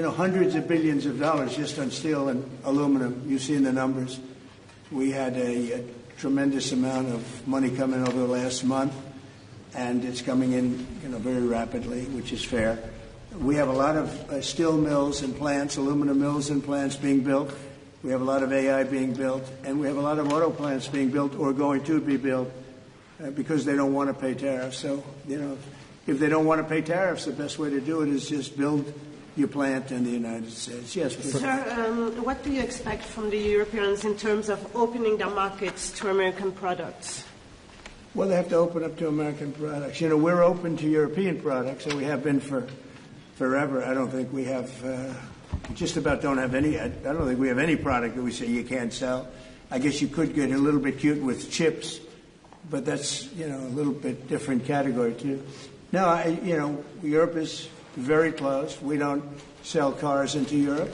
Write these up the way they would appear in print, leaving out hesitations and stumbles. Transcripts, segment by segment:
Hundreds of billions of dollars just on steel and aluminum. You've seen the numbers. We had a tremendous amount of money come in over the last month, and it's coming in, very rapidly, which is fair. We have a lot of steel mills and plants, aluminum mills and plants being built. We have a lot of AI being built, and we have a lot of auto plants being built or going to be built because they don't want to pay tariffs. So, if they don't want to pay tariffs, the best way to do it is just build your plant in the United States. Yes, please. Sir, what do you expect from the Europeans in terms of opening their markets to American products? Well, they have to open up to American products. We're open to European products, and we have been for forever. I don't think we have, just about don't have any, I don't think we have any product that we say you can't sell. I guess you could get a little bit cute with chips, but that's, a little bit different category, too. No, Europe is very close. We don't sell cars into Europe.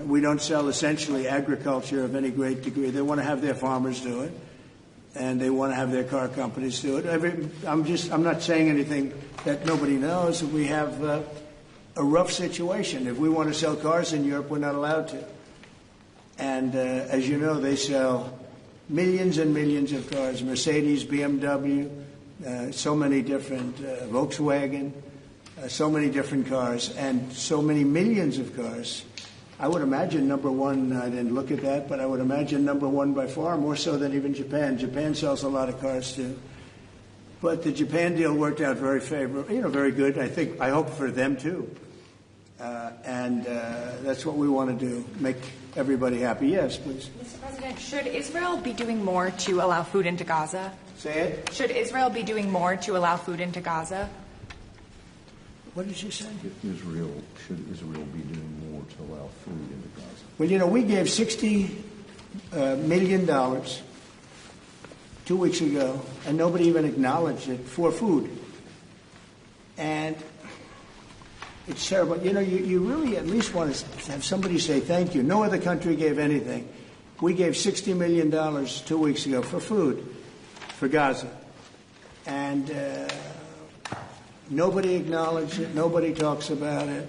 We don't sell essentially agriculture of any great degree. They want to have their farmers do it, and they want to have their car companies do it. I'm not saying anything that nobody knows. We have a rough situation. If we want to sell cars in Europe, we're not allowed to. And as you know, they sell millions and millions of cars: Mercedes, BMW, so many different Volkswagen. So many different cars and so many millions of cars. I would imagine number one, I didn't look at that, but I would imagine number one by far, more so than even Japan. Japan sells a lot of cars too. But the Japan deal worked out very favorable, very good. I hope for them too. And that's what we want to do, make everybody happy. Yes, please. Mr. President, should Israel be doing more to allow food into Gaza? Say it. Should Israel be doing more to allow food into Gaza? What did you say? Should Israel be doing more to allow food into Gaza? Well, we gave $60 million 2 weeks ago, and nobody even acknowledged it, for food. And it's terrible. You really at least want to have somebody say thank you. No other country gave anything. We gave $60 million 2 weeks ago for food for Gaza. And nobody acknowledged it. Nobody talks about it.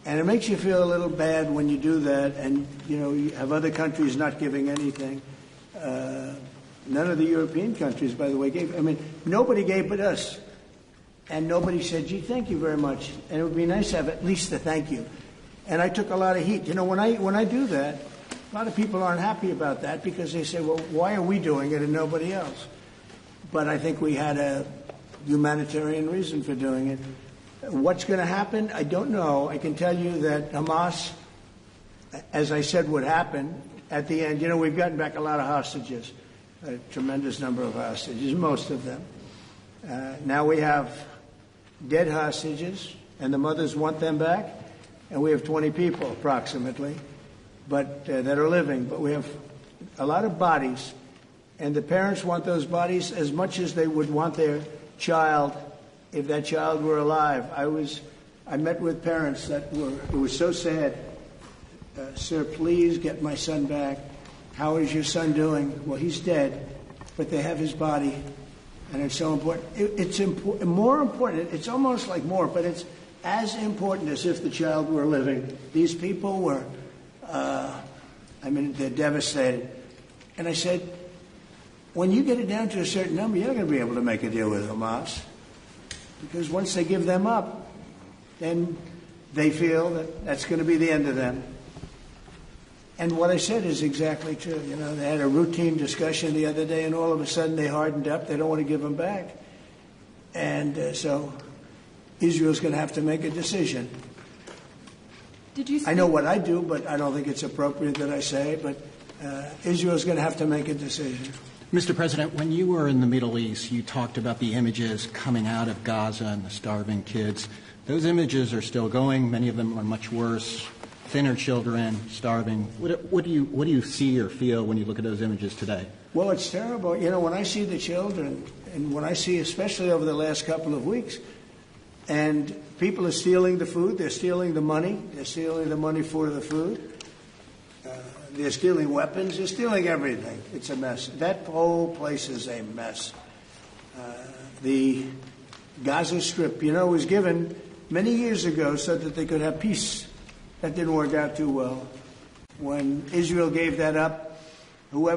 And it makes you feel a little bad when you do that and, you have other countries not giving anything. None of the European countries, by the way, gave. Nobody gave but us. And nobody said, gee, thank you very much. And it would be nice to have at least a thank you. And I took a lot of heat. When I do that, a lot of people aren't happy about that because they say, well, why are we doing it and nobody else? But I think we had a humanitarian reason for doing it. What's going to happen? I don't know. I can tell you that Hamas, as I said, would happen at the end. We've gotten back a lot of hostages, a tremendous number of hostages, most of them. Now we have dead hostages, and the mothers want them back, and we have 20 people approximately, but that are living. But we have a lot of bodies, and the parents want those bodies as much as they would want their child if that child were alive. I met with parents it was so sad. Sir, please get my son back. How is your son doing? Well, he's dead, but they have his body, and it's so important. It's more important. It's almost like more, but it's as important as if the child were living. These people were, they're devastated. And I said, when you get it down to a certain number, you're not going to be able to make a deal with Hamas. Because once they give them up, then they feel that that's going to be the end of them. And what I said is exactly true. They had a routine discussion the other day, and all of a sudden they hardened up. They don't want to give them back. And so Israel's going to have to make a decision. I know what I do, but I don't think it's appropriate that I say, but Israel's going to have to make a decision. Mr. President, when you were in the Middle East, you talked about the images coming out of Gaza and the starving kids. Those images are still going. Many of them are much worse. Thinner children, starving. What do you see or feel when you look at those images today? Well, it's terrible. When I see the children, and when I see, especially over the last couple of weeks, and people are stealing the food, they're stealing the money, for the food. They're stealing weapons. They're stealing everything. It's a mess. That whole place is a mess. The Gaza Strip, was given many years ago so that they could have peace. That didn't work out too well. When Israel gave that up, whoever